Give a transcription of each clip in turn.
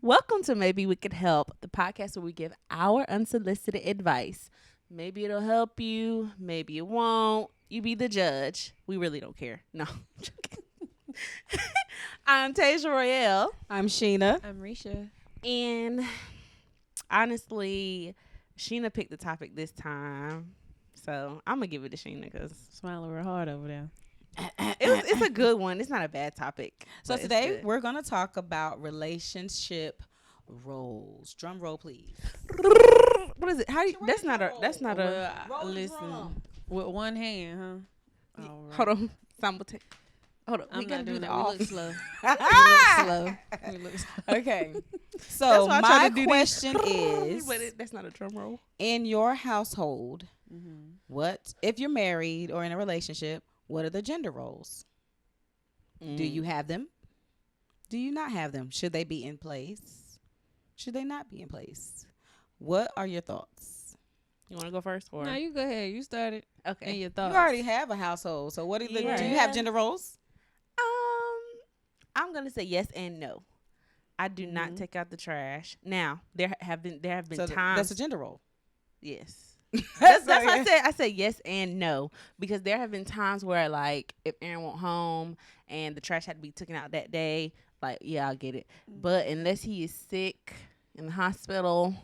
Welcome to Maybe We Could Help, the podcast where we give our unsolicited advice. Maybe it'll help you, maybe it won't. You be the judge. We really don't care. No. I'm joking. I'm Tasia Royale. I'm Sheena. I'm Risha. And honestly, Sheena picked the topic this time. So I'm going to give it to Sheena because Smiling real hard over there. it's a good one. It's not a bad topic. So but it's today good. we're going to talk about relationship roles. Drum roll, please. What is it? How you, that's not a Well, listen, with one hand, huh? All right. hold on. Simultaneous. Hold on. I'm We gotta not do doing the that. We off. look slow. We look slow. Okay. So That's why I try my to do question these. is, But that's not a drum roll. in your household, Mm-hmm. what, if you're married or in a relationship, what are the gender roles? Do you have them? Do you not have them? Should they be in place? Should they not be in place? What are your thoughts? You want to go first, or No, you go ahead. You started. okay? And your You thoughts. already have a household, so what are the, do you have Yeah. gender roles? I'm gonna say yes and no. I do not Mhm. take out the trash. Now there have been So times. that's a gender role. Yes. That's why I said yes and no, because there have been times where, like, if Aaron went home and the trash had to be taken out that day, like, yeah, I'll get it. But unless he is sick in the hospital,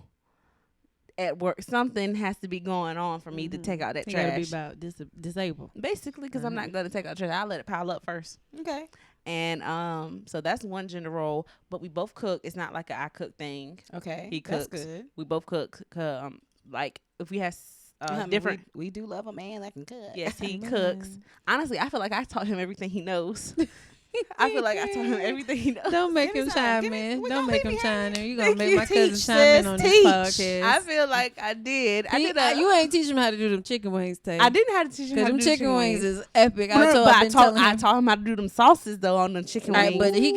at work, something has to be going on for me to take out that You gotta trash. be about disabled. Basically, because I'm not going to take out trash. I'll let it pile up first. Okay. And so that's one gender role. But we both cook. It's not like I cook thing. Okay. He That's cooks. good. We both cook. Like if we have I mean, different. We do love a man that can cook. Yes, he cooks. Honestly, I feel like I taught him everything he knows. I feel like I taught him everything he knows. Don't make Give me him some. chime Give me- in. well, Don't don't make leave him me chime in. You gonna Thank make you. my Teach, cousin chime in sis, on teach. this podcast. I feel like I did. I did. You ain't teach him how to do them chicken wings, Tay. I didn't have to teach him how Because to them do chicken wings is epic. But I've been telling I him. taught him how to do them sauces though on the chicken All wings. right, but he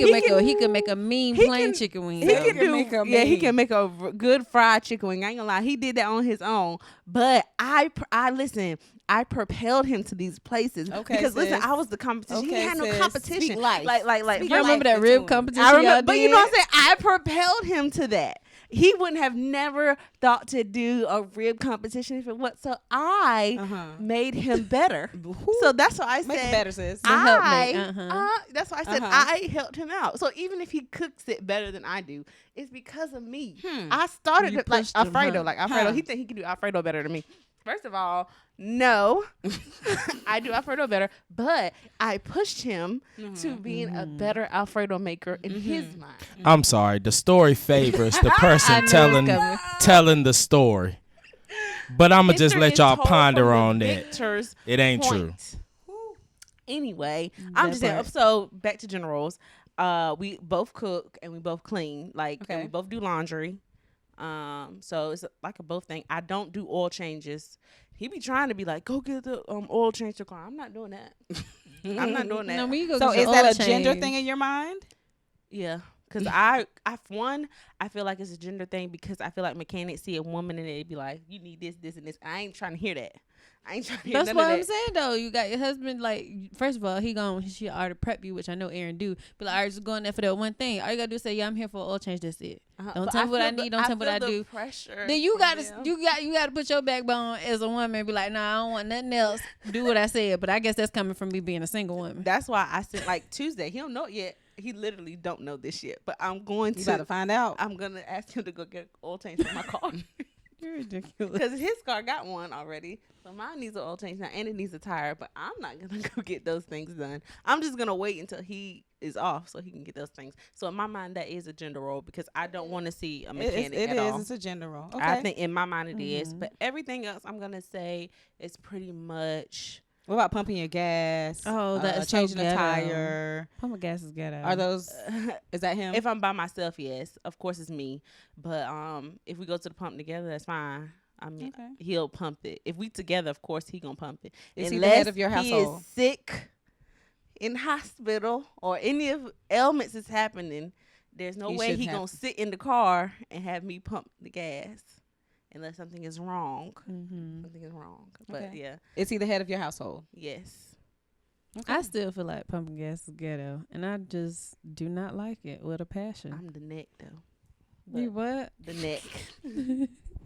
can make a mean he plain can- chicken wing. He though. can do, make 'em yeah. He mean. can make a good fried chicken wing. I ain't gonna lie, he did that on his own. But I listen. I propelled him to these places. Okay, because listen, sis. I was the competition. He Okay, had no sis. competition. Speak life. Like. Speak You life remember that into rib him. competition I remember, y'all but did? you know what I'm saying. I propelled him to that. He wouldn't have never thought to do a rib competition if it was. So I made him better. So that's why I Make said it better, sis. The helpmate, that's why I said I helped him out. So even if he cooks it better than I do, it's because of me. I started You it like pushed him, Alfredo. huh? Like Alfredo, Huh. he think he can do Alfredo better than me. First of all, no, I do Alfredo better, but I pushed him to being a better Alfredo maker in his mind. I'm sorry. The story favors the I person knew it was coming. telling the story. But I'm gonna just History let is y'all told ponder from the on that. victor's It ain't true. point. Anyway, I'm That just saying. part. So back to generals. We both cook and we both clean. Like and Okay. we both do laundry. So it's like a both thing. I don't do oil changes. He be trying to be like, go get the oil change your car. I'm not doing that. I'm not doing that. No, when you go So get is your that oil a gender change- thing in your mind? Yeah. Cause I feel like it's a gender thing because I feel like mechanics see a woman and they be like, you need this, this, and this. I ain't trying to hear that. I ain't trying to hear That's none what of I'm that. saying though. You got your husband like first of all, she already prep you, which I know Aaron do. Be like, all right, just going there for that one thing. All you gotta do is say, yeah, I'm here for an oil change. That's it. Don't But tell me what I feel the- need. Don't tell me what I feel the do. Pressure Then you from gotta them. you gotta put your backbone as a woman and be like, nah, I don't want nothing else. Do what I said. But I guess that's coming from me being a single woman. That's why I said like Tuesday. He don't know it yet. He literally don't know this yet. But I'm going You about to to. find out. I'm gonna ask him to go get oil change for my car You're ridiculous. because his car got one already. So mine needs an oil change now, and it needs a tire. But I'm not gonna go get those things done. I'm just gonna wait until he is off so he can get those things. So in my mind, that is a gender role because I don't want to see a mechanic It at is. all. It's a gender role. Okay. I think in my mind it is, but everything else I'm gonna say is pretty much. What about pumping your gas? Oh, that is so changing a ghetto. tire. Pump gas is ghetto. Are those? Is that him? If I'm by myself, yes, of course it's me. But if we go to the pump together, that's fine. I mean, Okay. he'll pump it. If we together, of course he gonna pump it. Is he the head of your he household? is sick, in hospital, or any of ailments is happening, there's no He way shouldn't he have gonna sit in the car and have me pump the gas, unless something is wrong. Mm-hmm. Something is wrong. But Okay. yeah, Is he the head of your household? yes. I still feel like pumping gas is ghetto, and I just do not like it with a passion. I'm the neck though. You what? The neck.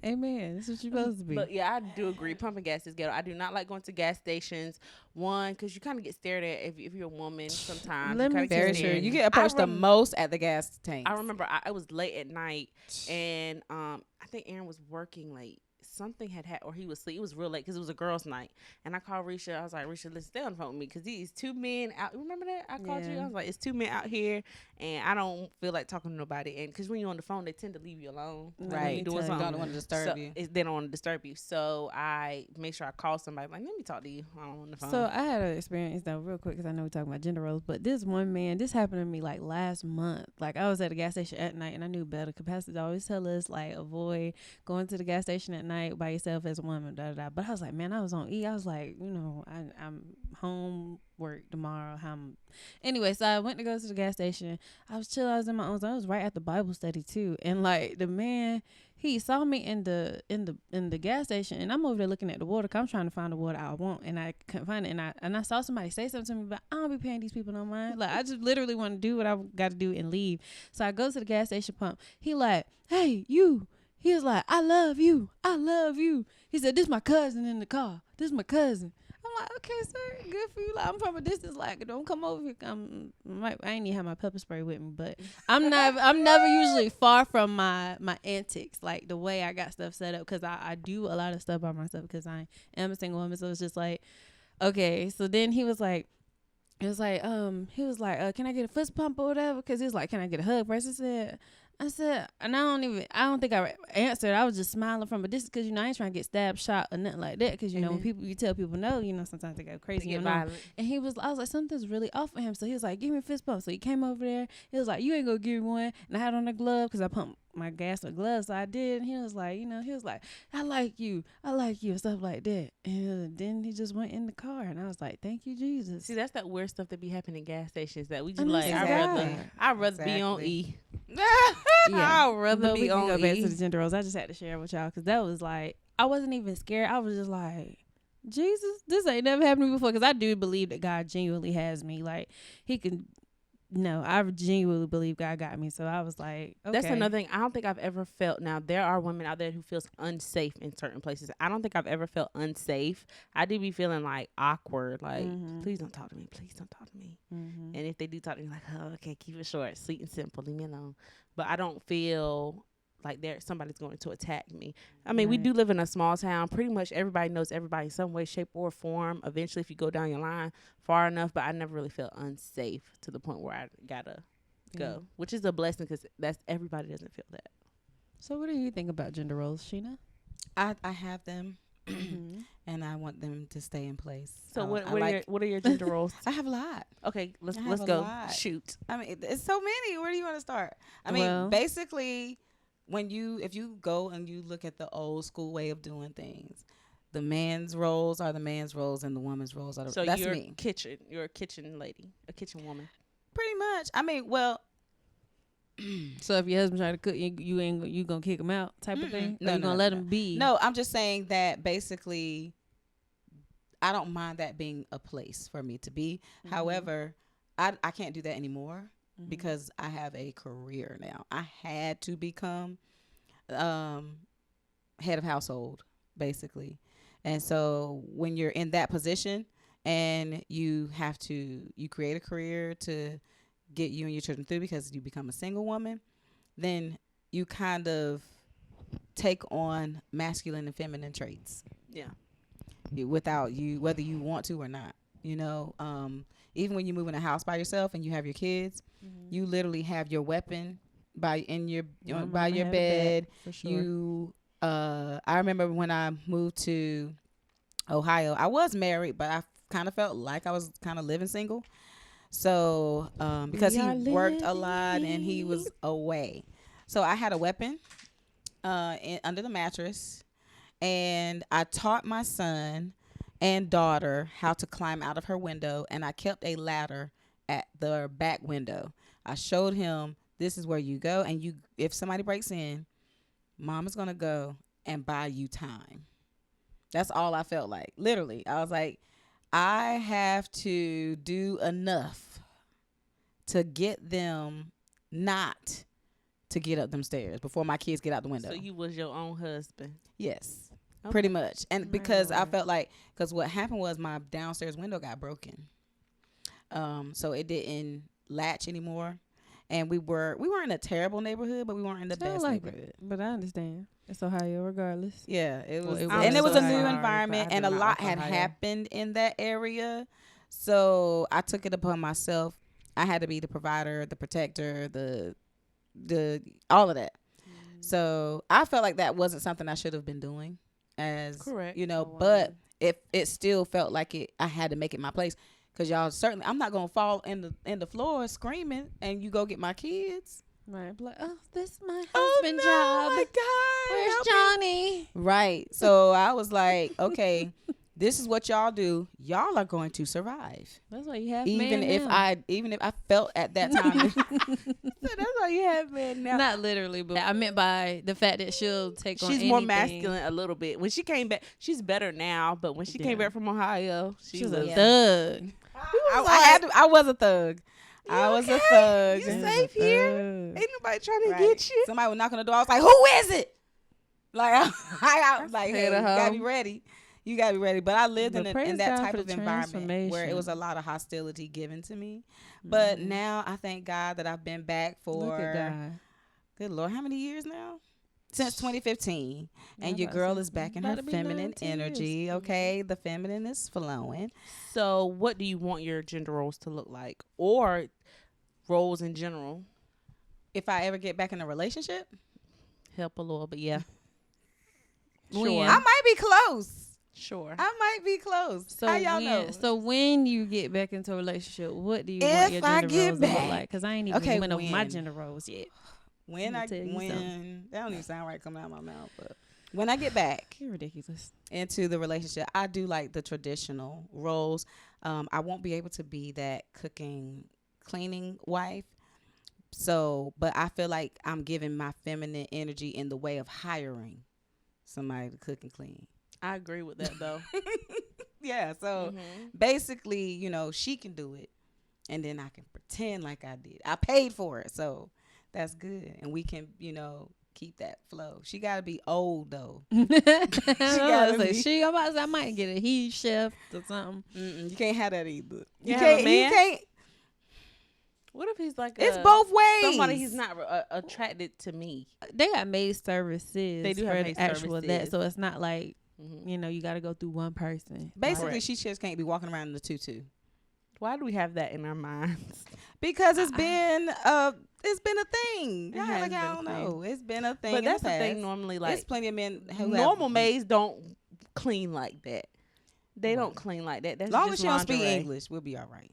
Amen. That's what you're supposed to be. But yeah, I do agree. Pumping gas is ghetto. I do not like going to gas stations. One, because you kind of get stared at if you're a woman sometimes. Let You me kinda Very get true. stared. You get approached the most at the gas tank. I remember I was late at night, and I think Aaron was working late. Something had or he was asleep. It was real late because it was a girls' night. And I called Risha. I was like, Risha, let's stay on the phone with me because these two men out. Remember that? I called you. I was like, it's two men out here, and I don't feel like talking to nobody. And because when you're on the phone, they tend to leave you alone. Right. You doing They something. don't want to disturb you. They don't want to disturb you. So I make sure I call somebody. Like, let me talk to you on the phone. So I had an experience though, real quick, because I know we're talking about gender roles. But this one man, this happened to me like last month. Like I was at a gas station at night, and I knew better. Capacity always tell us like avoid going to the gas station at night by yourself as a woman. Da, da, da. But I was like, man, I was on E. I was like, I'm home work tomorrow. Anyway, so I went to go to the gas station. I was chill. I was in my own zone. I was right at the Bible study too, and like the man, he saw me in the gas station, and I'm over there looking at the water. 'Cause I'm trying to find the water I want, and I couldn't find it. And I saw somebody say something to me, but I don't be paying these people no mind. Like I just literally want to do what I got to do and leave. So I go to the gas station pump. He like, hey, you. He was like, I love you. I love you. He said, this my cousin in the car. This my cousin. I'm like, okay, sir, good for you. Like, I'm from a distance. Like, don't come over here. I ain't even have my pepper spray with me, but I'm never usually far from my antics, like the way I got stuff set up, because I do a lot of stuff by myself because I am a single woman. So it's just like, okay. So then he was like, can I get a fist pump or whatever? Because he was like, can I get a hug first? I said, and I don't think I answered. I was just smiling from a distance because, I ain't trying to get stabbed, shot, or nothing like that. Because, when you tell people no, sometimes they go crazy. They get violent. And I was like, something's really off for him. So he was like, give me a fist pump. So he came over there. He was like, you ain't going to give me one. And I had on a glove because I pumped my gas with gloves. So I did. And he was like, I like you, and stuff like that. And then he just went in the car. And I was like, thank you, Jesus. See, that's that weird stuff that be happening in gas stations that we just Exactly. I'd rather be on E. Yeah. I'd rather But be we can on go back E. to the gender roles. I just had to share with y'all because that was like, I wasn't even scared. I was just like, Jesus, this ain't never happened to me before. Because I do believe that God genuinely has me. Like, he can. No, I genuinely believe God got me. So I was like, okay. That's another thing. I don't think I've ever felt. Now there are women out there who feels unsafe in certain places. I don't think I've ever felt unsafe. I do be feeling like awkward. Like, please don't talk to me. Please don't talk to me. And if they do talk to me, like, oh, okay, keep it short, sweet and simple, leave me alone. But I don't feel like somebody's going to attack me. I mean, we do live in a small town. Pretty much everybody knows everybody in some way, shape, or form. Eventually, if you go down your line far enough, but I never really felt unsafe to the point where I gotta go, which is a blessing because everybody doesn't feel that. So what do you think about gender roles, Sheena? I have them, and I want them to stay in place. So what are your gender roles? I have a lot. Okay, let's I have a go. lot. Shoot. I mean, it's so many. Where do you want to start? I mean, basically, if you go and you look at the old school way of doing things, the man's roles are the man's roles and the woman's roles are so that's you're me. You're a kitchen lady, a kitchen woman. Pretty much. I mean, well. So if your husband try to cook, you gonna kick him out type of thing? No, you gonna let him be? No, I'm just saying that basically, I don't mind that being a place for me to be. However, I can't do that anymore because I have a career now. I had to become head of household, basically. And so when you're in that position and you create a career to get you and your children through because you become a single woman, then you kind of take on masculine and feminine traits. Yeah. Without you, whether you want to or not, even when you move in a house by yourself and you have your kids, you literally have your weapon by your bed. For sure. I remember when I moved to Ohio, I was married, but I kind of felt like I was kind of living single. So, because he worked a lot and he was away. So I had a weapon under the mattress, and I taught my son and daughter how to climb out of her window, and I kept a ladder at the back window. I showed him, this is where you go, and if somebody breaks in, mom is going to go and buy you time. That's all I felt like. Literally. I was like, I have to do enough to get them not to get up them stairs before my kids get out the window. So you was your own husband. Yes, Okay. pretty much. And My because I Lord. felt like, because what happened was my downstairs window got broken. So it didn't latch anymore. And we weren't in a terrible neighborhood, but we weren't in the I best like neighborhood. it, but I understand. It's Ohio, regardless. Yeah, it was, Well, it and it was a so new sorry, environment, but I and do a not lot like had Ohio. happened in that area. So I took it upon myself. I had to be the provider, the protector, the all of that. So I felt like that wasn't something I should have been doing, as Correct. you know. Oh, wow. But it still felt like it. I had to make it my place, because y'all certainly, I'm not gonna fall in the floor screaming and you go get my kids. Right. Like, oh, this is my Oh, husband no, job. my God, Where's help me. Johnny? Right. So I was like, okay, this is what y'all do. Y'all are going to survive. That's why you have Even man if now. I felt at that time. So that's why you have man now. Not literally, but I meant by the fact that she'll take on She's more anything. masculine a little bit. When she came back, she's better now. But when she came Yeah. back from Ohio, she She's was a Yeah. thug. I was a thug. I was a thug. You She's a safe here? thug. Ain't nobody trying to Right. get you. Somebody would knock on the door. I was like, "Who is it?" Like I was like, "Hey, Hey, you gotta hoe. be ready. You gotta be ready." But I lived But in praise that God type for of the environment where it was a transformation. lot of hostility given to me. But Mhm. now I thank God that I've been back for, Look at God. good Lord, how many years now? Since 2015. And I'm your about to girl say, is back in about her to be feminine 19 years. energy. Okay, the feminine is flowing. So, what do you want your gender roles to look like, or roles in general? If I ever get back in a relationship, Help a little, but yeah. When? Sure. I might be close. Sure. I might be close. So How y'all when, know? So when you get back into a relationship, what do you If want your I gender get roles to look back- like? Because I ain't even Okay, went over my when? gender roles yet. When Let me tell you when that don't even sound right coming out of my mouth, but when I get back You're ridiculous. into the relationship, I do like the traditional roles. I won't be able to be that cooking, cleaning wife. So, but I feel like I'm giving my feminine energy in the way of hiring somebody to cook and clean. I agree with that though. Yeah. So Mhm. basically, she can do it, and then I can pretend like I did. I paid for it, so that's good, and we can, keep that flow. She got to be old though. I'm gotta about to be. say, I'm about to say I might get a heat chef or something. You can't have that either. You have a man? You can't. What if he's like It's both ways. somebody he's not attracted to me? They got maid services. They do for have the maid actual that, services. so it's not like Mhm. you got to go through one person. Basically, Correct. she just can't be walking around in the tutu Why do we have that in our minds? because it's been a thing. It Y'all has like I been a don't thing. know. It's been a thing. But in that's the the thing. past. Normally, There's like plenty of men who normal have, maids don't clean like that. They don't Right. clean like that. That's As long just as she don't speak lingerie. English, we'll be all right.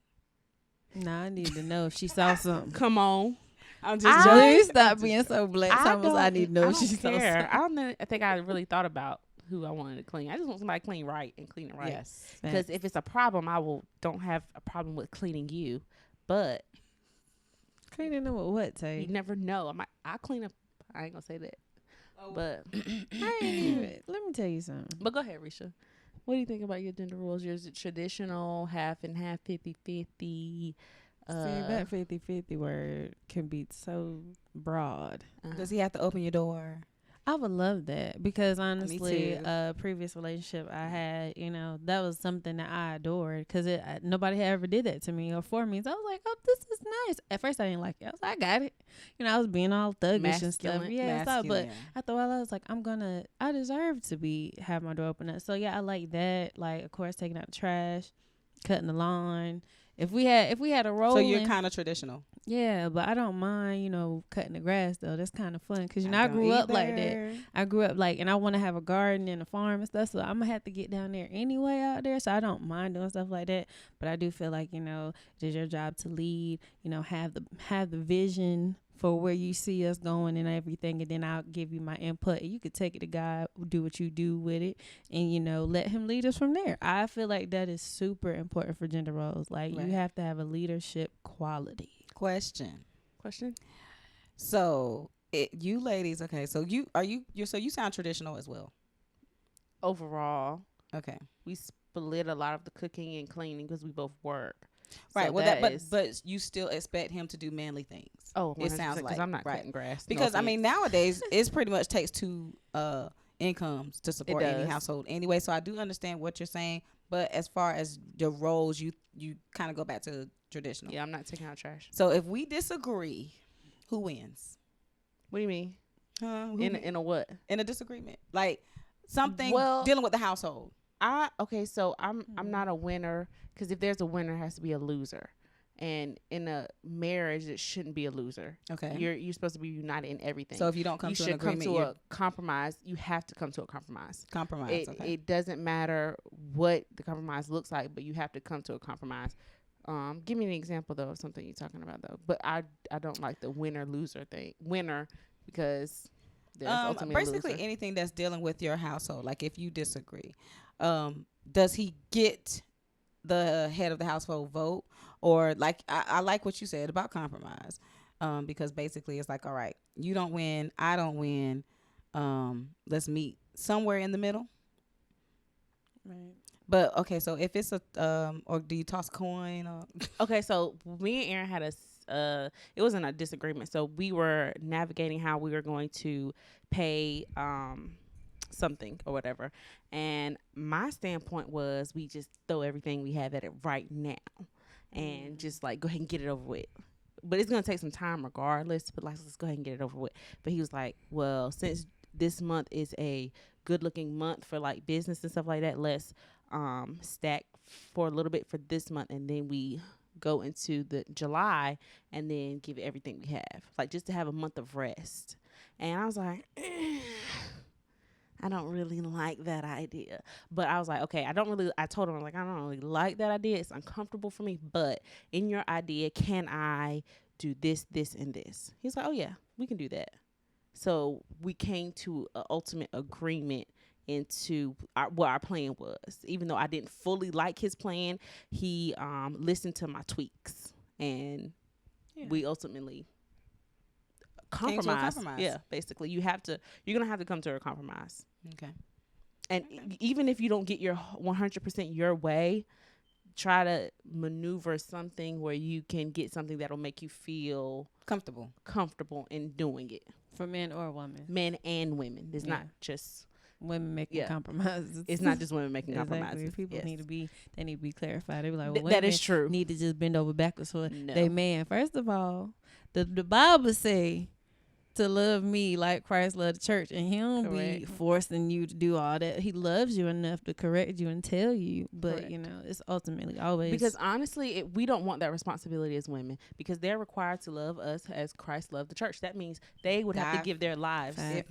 Nah, I need to know if she saw something. Come on. I'm I- Joey, stop being so black. I Thomas, I don't- need to know I if she don't saw care. something. I don't know. I think I really thought about who I wanted to clean. I just want somebody to clean right and clean it right. Yes. Because if it's a problem, don't have a problem with cleaning you. But Cleaning them with what, Tay? you never know. I clean up. I ain't gonna say that. But I ain't even, let me tell you something. but go ahead, Risha. What do you think about your gender roles? Yours is traditional, half and half, 50-50. See, that 50-50 word can be so broad. Does he have to open your door? I would love that because honestly, too. previous relationship I had, that was something that I adored because nobody had ever did that to me or for me. So I was like, oh, this is nice. At first, I didn't like it. I was like, I got it. I was being all thuggish and stuff. Masculine. Yeah, so, but Masculine. after a while, I was like, I deserve to have my door open up. So yeah, I like that. Like, of course, taking out the trash, cutting the lawn. If we had a roll, So you're kind of traditional. yeah, but I don't mind, cutting the grass though. That's kind of fun because I don't grew up like that. either. I grew up and I want to have a garden and a farm and stuff. So I'm gonna have to get down there anyway out there. So I don't mind doing stuff like that. But I do feel like it is your job to lead. Have the vision for where you see us going and everything, and then I'll give you my input. And you could take it to God, do what you do with it, and let Him lead us from there. I feel like that is super important for gender roles. Like Right. you have to have a leadership quality. Question. Question. So you ladies, okay? So you sound traditional as well. Overall, Okay. we split a lot of the cooking and cleaning because we both work. Right. So Well, that but you still expect him to do manly things. oh, it sounds like, because I'm not right. cutting grass. Because no I mean, offense. nowadays it's pretty much takes two incomes to support any does. household anyway. So I do understand what you're saying, but as far as the roles, you kind of go back to traditional. Yeah, I'm not taking out trash. So if we disagree, who wins? What do you mean? Who In a what? in a disagreement, like something Well, dealing with the household. So I'm not a winner because if there's a winner, it has to be a loser. And in a marriage, it shouldn't be a loser. Okay. You're supposed to be united in everything. So if you don't come you to an should come agreement, to you're a compromise. You have to come to a compromise. compromise. Okay. It doesn't matter what the compromise looks like, but you have to come to a compromise. Give me an example though of something you're talking about though. But I don't like the winner loser thing. Winner because there's ultimately a basically loser. anything that's dealing with your household. Like if you disagree, does he get the head of the household vote, or like I like what you said about compromise, because basically it's like, all right, you don't win, I don't win, let's meet somewhere in the middle. Right. But okay, so if it's a or do you toss a coin or Okay, so me and Aaron had it wasn't a disagreement. So we were navigating how we were going to pay something or whatever. And my standpoint was we just throw everything we have at it right now and just like go ahead and get it over with. But it's going to take some time regardless, but like let's go ahead and get it over with. But he was like, well, since this month is a good looking month for like business and stuff like that, let's stack for a little bit for this month and then we go into the July and then give it everything we have, like just to have a month of rest. And I was like, I don't really like that idea. But I was like, okay, I told him, I don't really like that idea. It's uncomfortable for me. But in your idea, can I do this, this, and this? He's like, oh, yeah, we can do that. So we came to an ultimate agreement into what our plan was. Even though I didn't fully like his plan, he listened to my tweaks. And we ultimately compromise. Yeah, basically you're gonna have to come to a compromise. okay. And even if you don't get your 100% your way, try to maneuver something where you can get something that'll make you feel comfortable in doing it. For men or women. Men and women. It's not just women making compromises. It's not just women making exactly. compromises. People need to be clarified. They be like, well, that is true. Need to just bend over backwards for No. they man. First of all, the Bible say to love me like Christ loved the church, and he don't be forcing you to do all that. He loves you enough to correct you and tell you, but you know, it's ultimately always because honestly, we don't want that responsibility as women because they're required to love us as Christ loved the church. That means they would have to give their lives if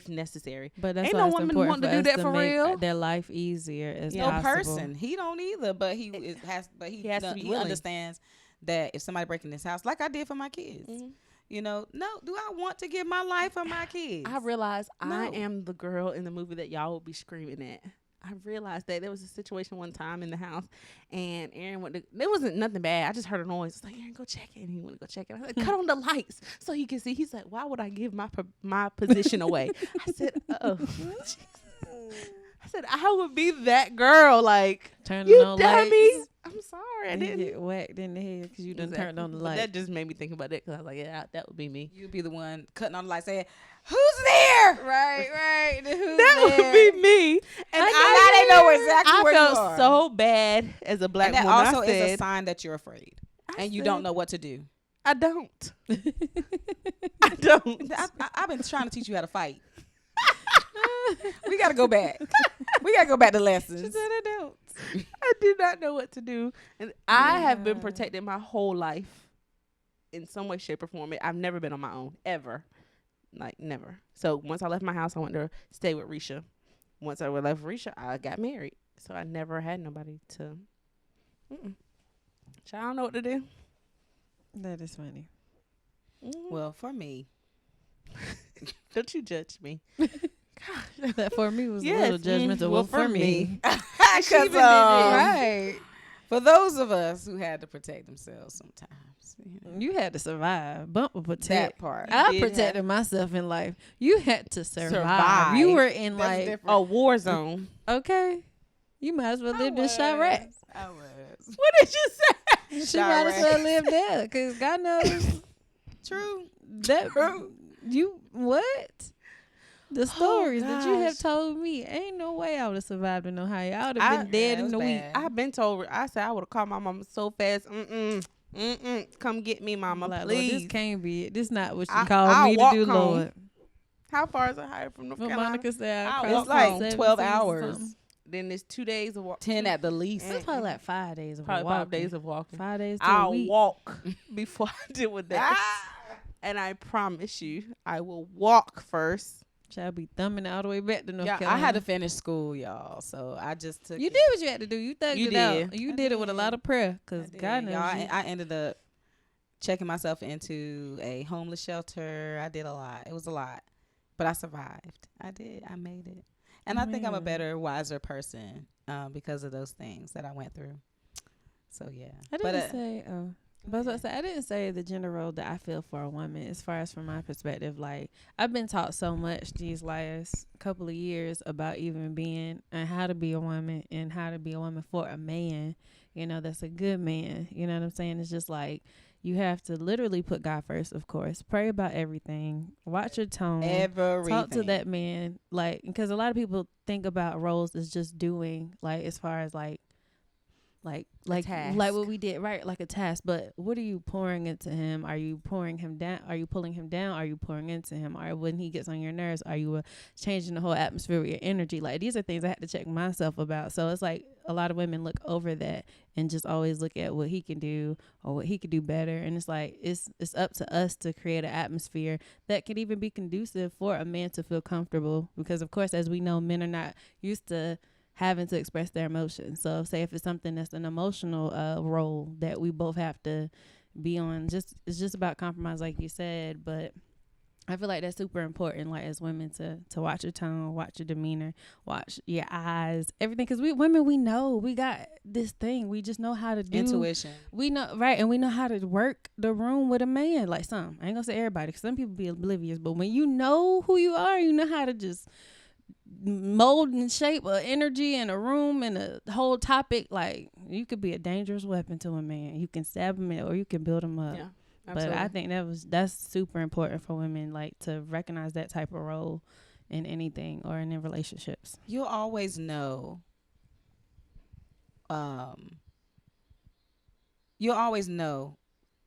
necessary. But that's ain't why no it's woman important want to for do us that to for make real. their life easier as No possible. person. He don't either, but he has to be willing. Understands that if somebody breaking this house, like I did for my kids. Mm-hmm. You know, no, do I want to give my life for my kids? I realized I am the girl in the movie that y'all will be screaming at. I realized that there was a situation one time in the house, and Aaron there wasn't nothing bad. I just heard a noise. It's like, Aaron, go check it. And he went to go check it. I was like, cut on the lights so he can see. He's like, why would I give my position away? I said, oh. I said, I would be that girl. Like, turning you on dummy. lights. I'm sorry. I and didn't you get whacked in the head because you done turned on the But light. that just made me think about it because I was like, yeah, that would be me. You'd be the one cutting on the light saying, who's there? Right. That would be me. And I didn't know exactly where you are. I felt so bad as a black woman. woman. That also I said, is a sign that you're afraid and you don't know what to do. I don't. I don't. I've been trying to teach you how to fight. We got to go back. We got to go back to lessons. She said I don't. I did not know what to do. And I have been protected my whole life in some way, shape, or form. I've never been on my own, ever. Like, never. So once I left my house, I went to stay with Risha. Once I left Risha, I got married. So I never had nobody to... I don't know what to do. That is funny. Well, for me... Don't you judge me. That for me was a little judgmental. Well, for me. Because right. For those of us who had to protect themselves sometimes. You had to survive. Bumper protect. That part. I protected myself in life. You had to survive. You were in That's like different. A war zone. Okay. You might as well I live in was. Chirac. I was. What did you say? She might as Chirac. well live there, because God knows True. that True. you what? The stories that you have gosh. told me, ain't no way I would have survived in Ohio. I would I- have been dead it in was a week. bad. I've been told. I said I would have called my mama so fast. Come get me, mama, Like, Lord, please. this can't be it. This not what you I- called I'll me to walk do, home. Lord. How far is Ohio from North What Carolina? Monica said, I I'll crossed walk It's like home. 12 seven seas or hours. something. Then it's 2 days of walk. 10 at the least. It's probably like 5 days of Probably walking. 5 days of walking. 5 days to a I'll week. walk before I deal with that. And I promise you, I will walk first. Shall be thumbing it all the way back to North Yeah, Carolina. I had to finish school, y'all. So I just took You it. did what you had to do. You thugged You it did. out. You I did it with a did. lot of prayer, I because did, God knows y'all. you. I ended up checking myself into a homeless shelter. I did a lot. It was a lot. But I survived. I did. I made it. And I think I'm a Man. better, wiser person because of those things that I went through. So, yeah. I But, didn't say. Oh, but I was about to say, I didn't say the gender role that I feel for a woman. As far as from my perspective, like I've been taught so much these last couple of years about even being and how to be a woman and how to be a woman for a man. You know, that's a good man. You know what I'm saying? It's just like you have to literally put God first, of course. Pray about everything. Watch your tone. everything. Talk to that man, like, because a lot of people think about roles as just doing, like, as far as like task. what we did, right? Like a task. But what are you pouring into him? Are you pouring him down? Are you pulling him down? Are you pouring into him? Or when he gets on your nerves, are you changing the whole atmosphere with your energy? Like, these are things I had to check myself about. So it's like a lot of women look over that and just always look at what he can do or what he could do better. And it's like it's up to us to create an atmosphere that could even be conducive for a man to feel comfortable. Because of course, as we know, men are not used to having to express their emotions. So say if it's something that's an emotional role that we both have to be on, it's just about compromise, like you said. But I feel like that's super important, like as women, to watch your tone, watch your demeanor, watch your eyes, everything. Because we women, we know we got this thing. We just know how to do Intuition. We know, right, and we know how to work the room with a man. Like some, I ain't gonna say everybody, because some people be oblivious. But when you know who you are, you know how to just mold and shape a energy in a room and a whole topic. Like, you could be a dangerous weapon to a man. You can stab him or you can build him up. Yeah, But absolutely. I think that's super important for women, like to recognize that type of role in anything or in relationships. You'll always know. You'll always know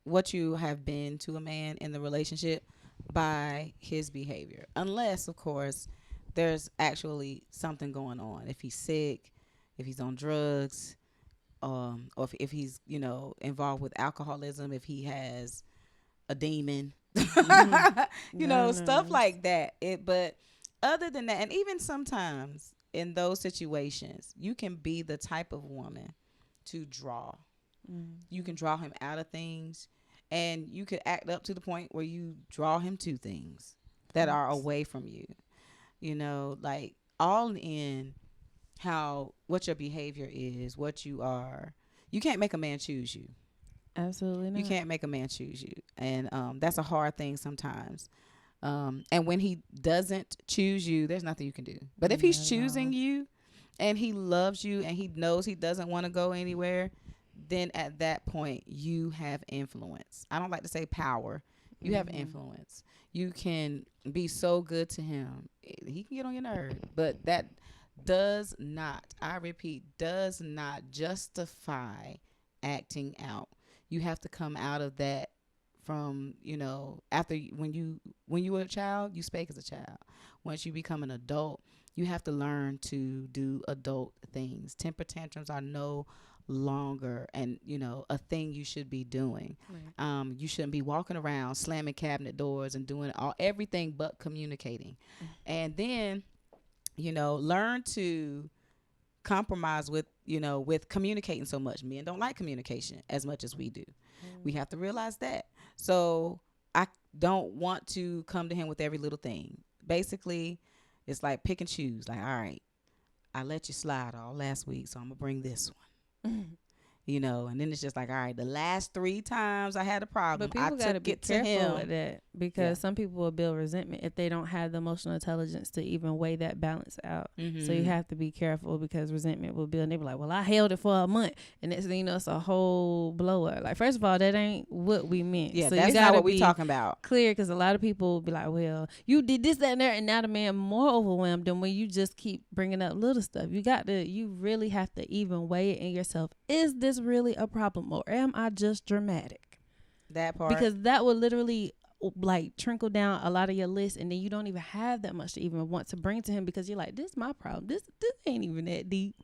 what you have been to a man in the relationship by his behavior, unless, of course, there's actually something going on. If he's sick, if he's on drugs, or if he's involved with alcoholism, if he has a demon, stuff like that. But other than that, and even sometimes in those situations, you can be the type of woman to draw. You can draw him out of things, and you could act up to the point where you draw him to things that are away from you. Like all in what your behavior is, what you are. You can't make a man choose you. Absolutely not. You can't make a man choose you. And that's a hard thing sometimes. And when he doesn't choose you, there's nothing you can do. But if he's choosing you and he loves you and he knows he doesn't want to go anywhere, then at that point you have influence. I don't like to say power. You have influence. You can be so good to him. He can get on your nerve, but that does not, I repeat, does not justify acting out. You have to come out of that from, after when you were a child, you spake as a child. Once you become an adult, you have to learn to do adult things. Temper tantrums are no longer a thing you should be doing. Right. You shouldn't be walking around slamming cabinet doors and doing everything but communicating. And then learn to compromise with communicating so much. Men don't like communication as much as we do. We have to realize that. So I don't want to come to him with every little thing. Basically, it's like pick and choose. Like, all right, I let you slide all last week, so I'm gonna bring this one. and then it's just like, all right, the last 3 times I had a problem, But people I got to took be it to careful him. with that because some people will build resentment if they don't have the emotional intelligence to even weigh that balance out. So you have to be careful because resentment will build. And they be like, well, I held it for a month. And next thing you know, it's a whole blow up. Like, first of all, that ain't what we meant. Yeah, so that's you not gotta what we be talking about. clear because a lot of people will be like, well, you did this, that, and that. And now the man more overwhelmed than when you just keep bringing up little stuff. You really have to even weigh it in yourself. Is this really a problem or am I just dramatic? That part. Because that will literally like trickle down a lot of your list, and then you don't even have that much to even want to bring to him because you're like, this is my problem. This ain't even that deep.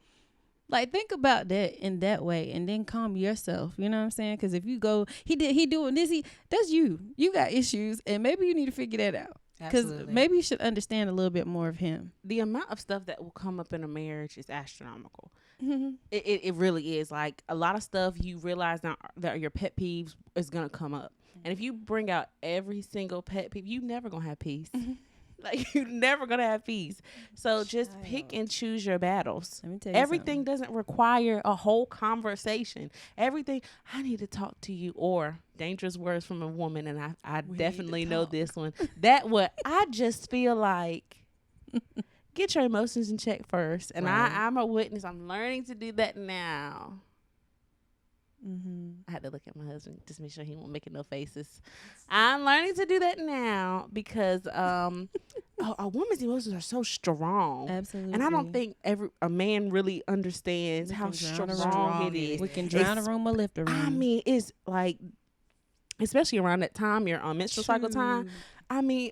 Like, think about that in that way and then calm yourself. You know what I'm saying? Because if you go, he doing this, that's you. You got issues, and maybe you need to figure that out. Because maybe you should understand a little bit more of him. The amount of stuff that will come up in a marriage is astronomical. Mm-hmm. It really is. Like, a lot of stuff you realize now that your pet peeves is going to come up. And if you bring out every single pet peeve, you never going to have peace. Like, you're never going to have peace. So just pick and choose your battles. Let me tell you Everything doesn't require a whole conversation. Everything, I need to talk to you, or dangerous words from a woman. And I definitely know this one. That what I just feel like, get your emotions in check first. And I'm a witness. I'm learning to do that now. I had to look at my husband just make sure he won't make no faces. I'm learning to do that now because a woman's emotions are so strong. Absolutely. And I don't think a man really understands how strong it is. We can drown a room or lift a room. I mean, it's like, especially around that time, your menstrual cycle time. I mean,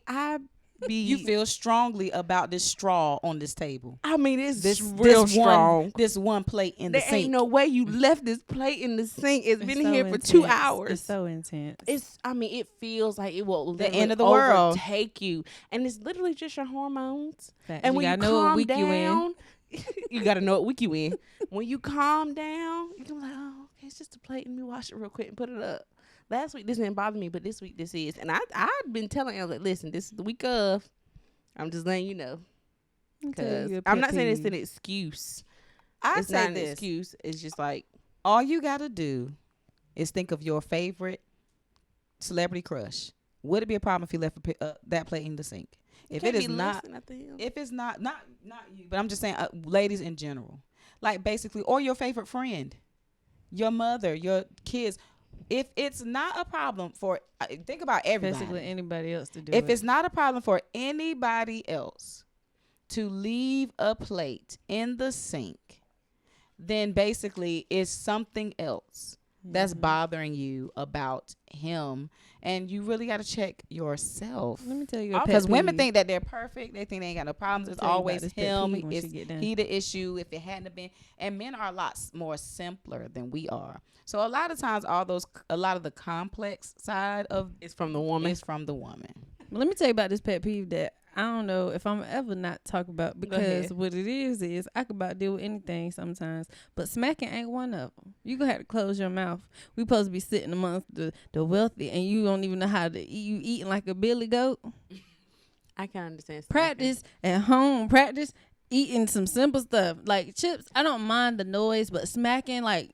you feel strongly about this straw on this table. I mean, it's real strong. This one plate in the sink. There ain't no way you left this plate in the sink. It's been so here for intense. 2 hours. It's so intense. It feels like it will the end of the world take you. And it's literally just your hormones. Facts. And you when you know what calm week you in. down, you got to know what week you in. When you calm down, you can be like, oh, okay, it's just a plate. Let me wash it real quick and put it up. Last week, this didn't bother me, but this week, this is. And I've been telling him, like, listen, this is the week of. I'm just letting you know. Because I'm not saying it's an excuse. It's not an excuse. It's just like, all you got to do is think of your favorite celebrity crush. Would it be a problem if you left that plate in the sink? If it is not, if it's not you, but I'm just saying, ladies in general, like basically, or your favorite friend, your mother, your kids. If it's not a problem for, think about everybody. Basically anybody else to do If it's not a problem for anybody else to leave a plate in the sink, then basically it's something else that's bothering you about him. And you really got to check yourself. Let me tell you, because women think that they're perfect. They think they ain't got no problems. It's always him. It's he the issue. If it hadn't been, and men are a lot more simpler than we are. So a lot of times, a lot of the complex side of it's from the woman. It's from the woman. Well, let me tell you about this pet peeve that I don't know if I'm ever not talk about, because what it is I could about deal with anything sometimes, but smacking ain't one of them. You gonna have to close your mouth. We supposed to be sitting amongst the wealthy, and you don't even know how to eat. You eating like a billy goat. I can understand. Practice at home. Practice eating some simple stuff like chips. I don't mind the noise, but smacking, like,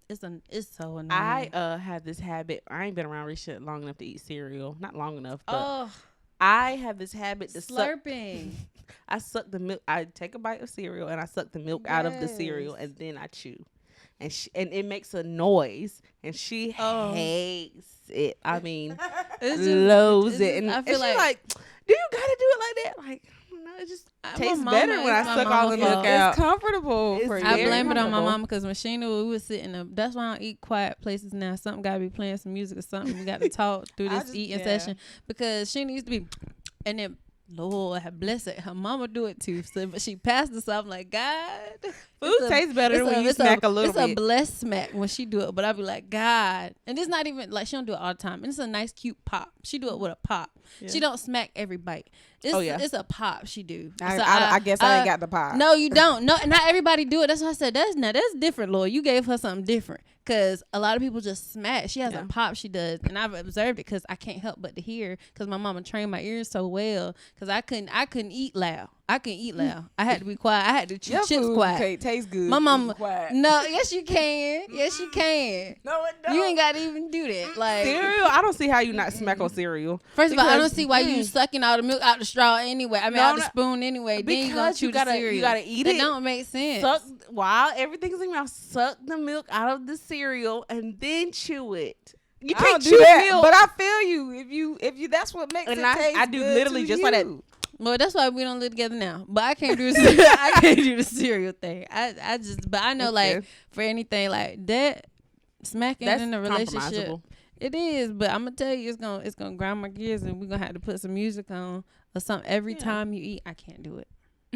it's so annoying. I have this habit. I ain't been around rich shit long enough to eat cereal. Not long enough, but oh, I have this habit to slurping. I suck the milk. I take a bite of cereal and I suck the milk out of the cereal, and then I chew, and it makes a noise, and she hates it. I mean, loathes it, and I feel she's like, "Do you gotta do it like that?" Like, no, it just tastes better when I suck all the milk out. It's comfortable for you. I blame it on my mama, because when she knew we was sitting up, that's why I don't eat quiet places now. Something got to be playing, some music or something. We got to talk through this eating session, because she needs to be, and then Lord have bless it, her mama do it too. So, but she passed us off like, God, food tastes better when you smack a little bit. It's a blessed smack when she do it, but I be like, God, and it's not even like she don't do it all the time. And it's a nice cute pop. She do it with a pop. Yeah. She don't smack every bite. It's a pop she do. I guess I ain't got the pop. No, you don't. No, not everybody do it. That's why I said that's different, Lord. You gave her something different, because a lot of people just smack. She has a pop she does, and I've observed it because I can't help but to hear, because my mama trained my ears so well, because I couldn't eat loud. I can eat loud. I had to be quiet. I had to chew Your chips food quiet. tastes good. My mama, Quiet. no, yes you can. Yes you can. No, it don't. You ain't got to even do that. Like, Cereal, I don't see how you not smack on cereal. first of all, I don't Because, see why you sucking all the milk out the straw anyway. I mean, No, out the no, spoon anyway. Then you gonna because chew you the cereal. you gotta eat That it. don't make sense. Suck while everything's in your mouth. Suck the milk out of the cereal and then chew it. You I don't can't do chew that, milk. but I feel you. If you, that's what makes And it I taste do good literally to just like that. you. Well, that's why we don't live together now. But I can't do the I can't do the cereal thing. I just, but I know like Okay. for anything like that, smacking That's in a relationship, compromisable. it is. But I'm gonna tell you, it's gonna grind my gears, and we're gonna have to put some music on or something every time you eat. I can't do it.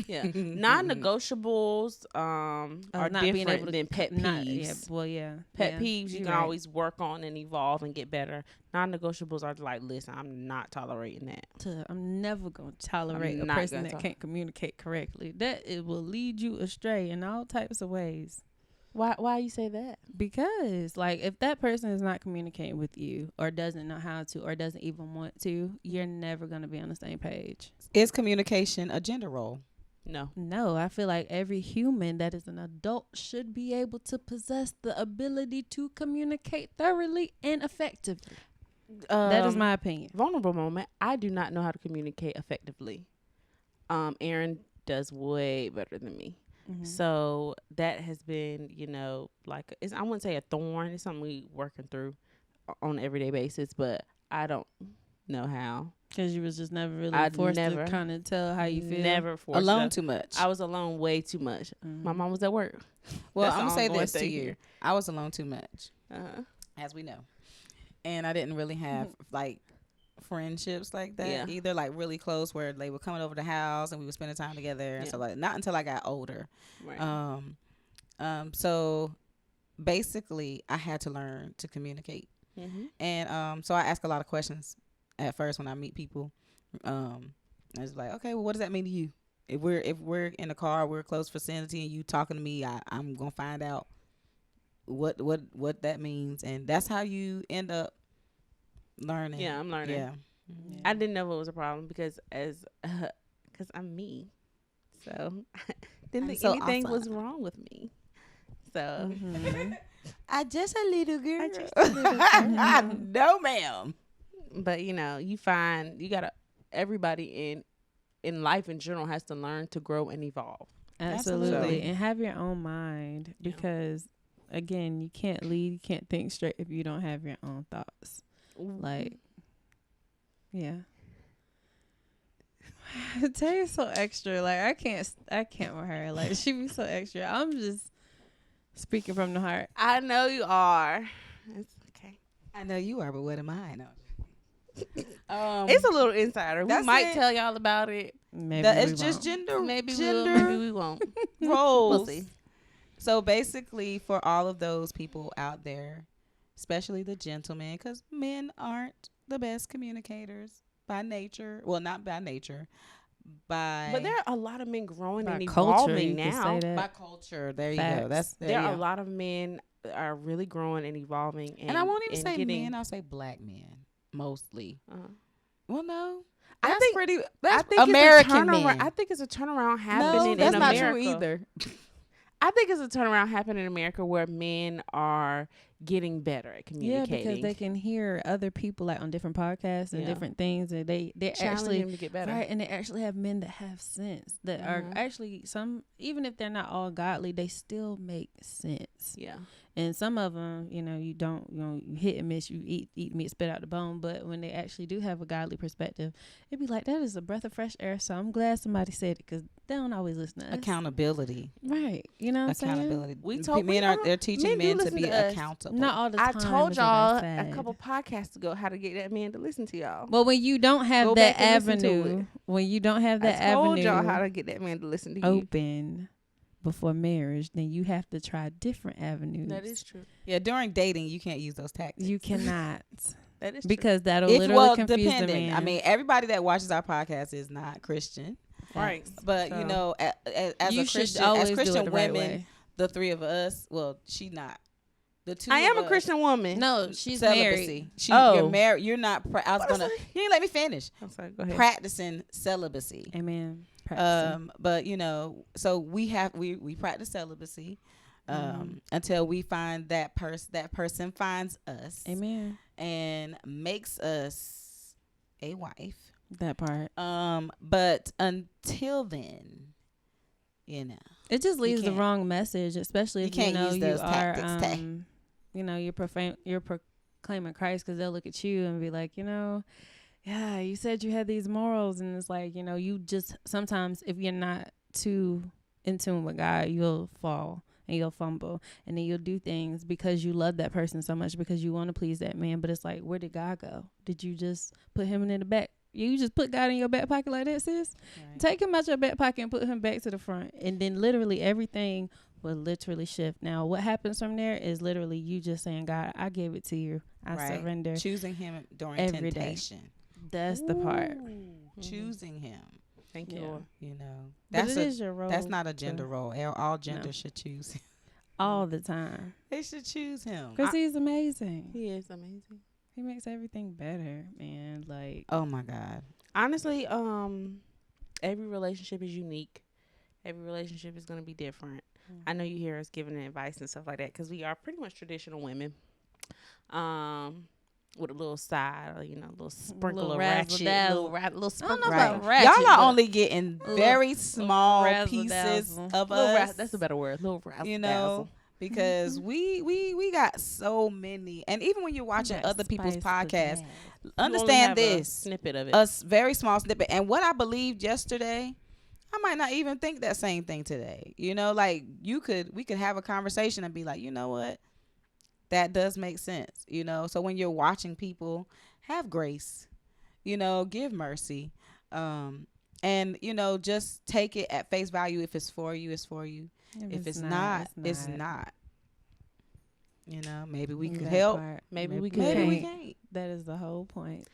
Yeah, non-negotiables are not being different able to than pet peeves. Pet Pet peeves you you're can right. always work on and evolve and get better. Non-negotiables are like, listen, I'm not tolerating that. I'm never gonna tolerate a not person gonna that can't communicate correctly. That it will lead you astray in all types of ways. Why you say that? Because like if that person is not communicating with you or doesn't know how to or doesn't even want to, you're never gonna be on the same page. Is communication a gender role? No, I feel like every human that is an adult should be able to possess the ability to communicate thoroughly and effectively. That is my opinion. Vulnerable moment. I do not know how to communicate effectively. Aaron does way better than me. Mm-hmm. So that has been, like I wouldn't say a thorn. It's something we working through on an everyday basis, but I don't know how. Because you was just never really I'd forced never- to kind of tell how you feel. Never forced Alone it. too much. I was alone way too much. Mhm. My mom was at work. Well, That's I'm the gonna say ongoing this to thing you. here. I was alone too much, Uh-huh. as we know, and I didn't really have like friendships like that Yeah. either, like really close where they were coming over the house and we were spending time together and Yeah. so like not until I got older. Right. So basically, I had to learn to communicate, Mm-hmm. and so I ask a lot of questions at first when I meet people. I was like, okay, well, what does that mean to you? If we're in the car, we're close vicinity, and you talking to me, I'm gonna find out what that means, and that's how you end up learning. Yeah, I'm learning. Yeah. I didn't know it was a problem because because I'm me, so didn't I'm think so anything awesome. was wrong with me. So Mhm. I just a little girl. I just a little girl. No, ma'am. but you find you gotta everybody in life in general has to learn to grow and evolve. Absolutely. Absolutely. And have your own mind Yeah. because, again, you can't lead, you can't think straight if you don't have your own thoughts. Like, yeah. Tay's so extra. Like, I can't with her. Like, she be so extra. I'm just speaking from the heart. I know you are. It's okay. I know you are, but what am I? No. It's a little insider. We That's might it. tell y'all about it. Maybe that we it's just won't. gender Maybe gender we'll, maybe we won't. roles. We'll see. So basically, for all of those people out there, especially the gentlemen, because men aren't the best communicators by nature. Well, not by nature, by But there are a lot of men growing By and culture, evolving you could now. say that. by culture. There you go. Facts. That's There you are go. a lot of men that are really growing and evolving. and I won't even and say getting, men. I'll say black men mostly. Uh-huh. Well, no, I that's think- pretty. I That's think American it's a turnaround. men. I think it's a turnaround no, happening that's in not America. true either. I think it's a turnaround happening in America where men are getting better at Yeah, communicating. because they can hear other people like on different podcasts and Yeah. different things, and they're challenging actually them to get better. right, and they actually have men that have sense that are Mhm. actually some, even if they're not all godly, they still make sense. Yeah. And some of them, you hit and miss, you eat meat, spit out the bone. But when they actually do have a godly perspective, it'd be like, that is a breath of fresh air. So I'm glad somebody said it because they don't always listen to us. Accountability. Right. You know what I'm saying? Accountability. We told- men we are don't- they're teaching men do men to listen be to us. accountable. Not all the I time. told is what y'all they a said. couple podcasts ago how to get that man to listen to y'all. Well, when you don't have Go that back and listen to avenue, it. when you don't have that I told avenue y'all how to get that man to listen to you. open before marriage, then you have to try different avenues. That is true. Yeah, during dating, you can't use those tactics. You cannot. That is true. Because that'll If literally confuse the depending. man. I mean, everybody that watches our podcast is not Christian, Right. but So, you know, as you a should Christian, always as do Christian it the right women, way. the three of us. Well, she not. The two. I am of a us, Christian woman. No, she's celibacy. married. Oh. You're married. You're not. I was What is gonna. that? You didn't let me finish. I'm sorry. Go ahead. Practicing celibacy. Amen. Practicing. But so we practice celibacy until we find that person finds us Amen. and makes us a wife. That part. But until then, It just leaves the can't- wrong message, especially you if can't use you those are, tactics, you're proclaiming Christ, because they'll look at you and be like, yeah, you said you had these morals, and it's like, you just sometimes, if you're not too in tune with God, you'll fall and you'll fumble, and then you'll do things because you love that person so much, because you want to please that man. But it's like, where did God go? Did you just put him in the back? You just put God in your back pocket like that, sis? Right. Take him out your back pocket and put him back to the front, and then literally everything will literally shift. Now, what happens from there is literally you just saying, God, I gave it to you. I Right. surrender. Choosing him during Every day. temptation. That's the part. Choosing him. Thank you, Yeah. Lord. But That's it is your role. that's not a gender role. All genders should choose him. all the time, They should choose him. because he's amazing. He is amazing. He makes everything better, man. Like, Oh my God. Honestly, every relationship is unique. Every relationship is going to be different. I know you hear us giving advice and stuff like that because we are pretty much traditional women. With a little side, a little sprinkle Little of ratchet, razzle-dazzle. little I sprinkle. don't know Right. about ratchet, Y'all are but only getting very small razzle pieces dazzle. of Little us. that's a better word. Little razzle you know, because we got so many. And even when you're watching That other people's spice podcasts, pizzazz. understand a this. snippet of it. A very small snippet. And what I believed yesterday, I might not even think that same thing today. Like we could have a conversation and be like, you know what? That does make sense. So when you're watching people, have grace, give mercy. And just take it at face value. If it's for you, it's for you. If it's not, it's not. Maybe we could That help. part. Maybe we Maybe we can't. can't. That is the whole point.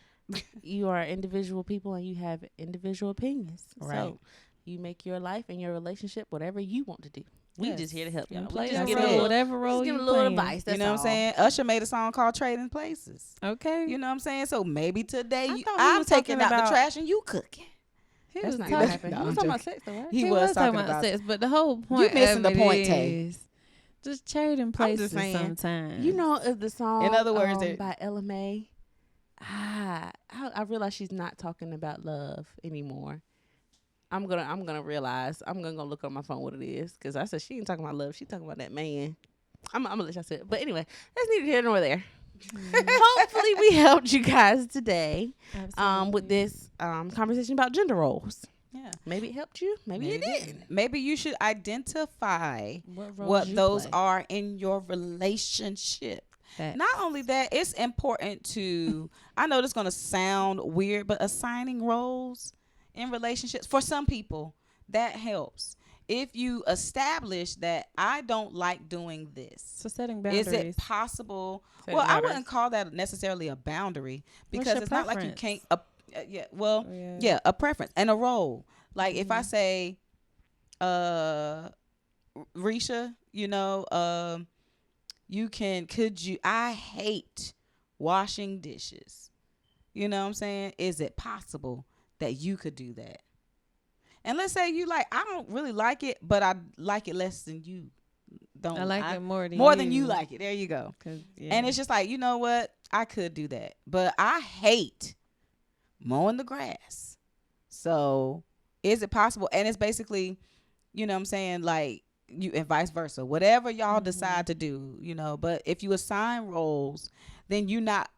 You are individual people and you have individual opinions. Right. So you make your life and your relationship whatever you want to do. We Yes. just here to help You y'all. play We your just get give a a role, little- whatever we role just give you a little playing. advice. That's You know what I'm saying? Usher made a song called Trading Places. Okay. You know what I'm saying? So maybe today I thought he I'm was taking talking out the about- trash and you cooking. He That's was not talking, gonna happen. No, He I'm was talking about joking. sex, though, right? He he was talking about sex, but the whole point missing of the it point, Tay. is just trading places saying, sometimes. Of the song. In other words, by Ella May. I realize she's not talking about love anymore. I'm gonna realize. I'm gonna go look on my phone what it is because I said she ain't talking about love. She talking about that man. I'm gonna let y'all say it. But anyway, that's neither here nor there. Hopefully, we helped you guys today. With this conversation about gender roles. Yeah. Maybe it helped you. Maybe it didn't. Maybe you should identify what roles what you those play. are in your relationship. Facts. Not only that, it's important to, I know this is going to sound weird, but assigning roles in relationships, for some people, that helps. If you establish that I don't like doing this, So setting boundaries. is it possible? Setting Well, I boundaries. wouldn't call that necessarily a boundary because your it's not like you preference? can't. Yeah, a preference and a role. Like if Mm-hmm. I say, Risha, I hate washing dishes. You know what I'm saying? Is it possible that you could do that? And let's say I don't really like it, but I like it less than you. I like it more than you like it. There you go. Yeah. And it's just like, you know what? I could do that. But I hate mowing the grass. So is it possible? And it's basically, you know what I'm saying, like you and vice versa. Whatever y'all decide to do, but if you assign roles, then you're not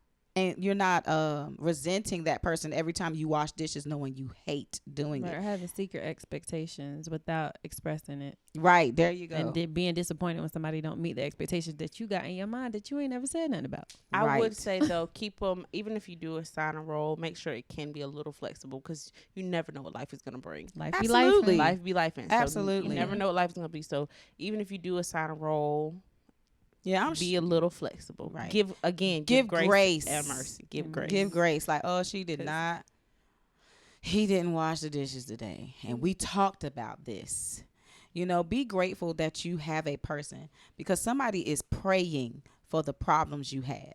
resenting that person every time you wash dishes knowing you hate doing Or it. having secret expectations without expressing it. Right. There you go. And then being disappointed when somebody don't meet the expectations that you got in your mind that you ain't never said nothing about. I Right. would say though, keep them. Even if you do assign a role, make sure it can be a little flexible because you never know what life is gonna bring. Life Absolutely. be life. Life be life, and Absolutely. you never know what life's gonna be. So even if you do assign a role, Yeah, be a little flexible. Right. Give grace and mercy. Give grace. Give grace. Like, oh, she did 'Cause- not. He didn't wash the dishes today. And we talked about this. Be grateful that you have a person because somebody is praying for the problems you have.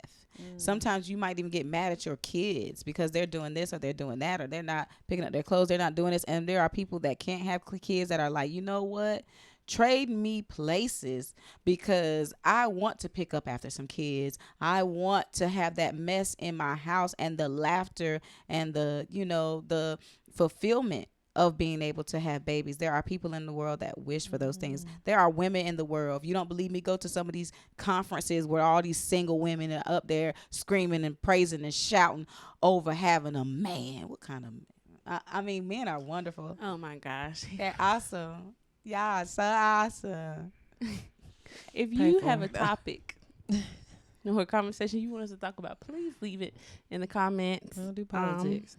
Sometimes you might even get mad at your kids because they're doing this or they're doing that, or they're not picking up their clothes, they're not doing this. And there are people that can't have kids that are like, you know what? Trade me places because I want to pick up after some kids. I want to have that mess in my house and the laughter and the, the fulfillment of being able to have babies. There are people in the world that wish for those things. There are women in the world. If you don't believe me, go to some of these conferences where all these single women are up there screaming and praising and shouting over having a man. What kind of, I mean, men are wonderful. Oh my gosh. They're awesome. Y'all so awesome. If you have a topic or a conversation you want us to talk about, please leave it in the comments. We don't do politics.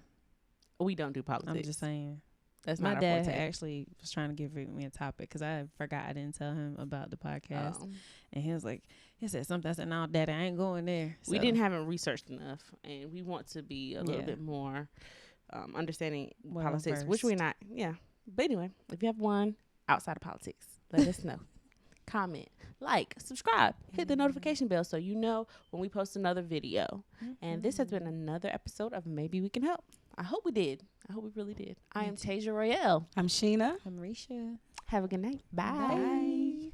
We don't do politics. I'm just saying. That's my not dad our forte. actually was trying to give me a topic because I forgot I didn't tell him about the podcast, and he was like, he said something. I said, "No, Daddy, I ain't going there." We So, didn't haven't researched enough, and we want to be a little bit more understanding politics, which we're not. Yeah, but anyway, if you have one outside of politics, let us know. Comment, like, subscribe, hit the notification bell so you know when we post another video. And this has been another episode of Maybe We Can Help. I hope we did. I hope we really did. I am Tasia Royale. I'm Sheena. I'm Risha. Have a good night. Bye. Bye.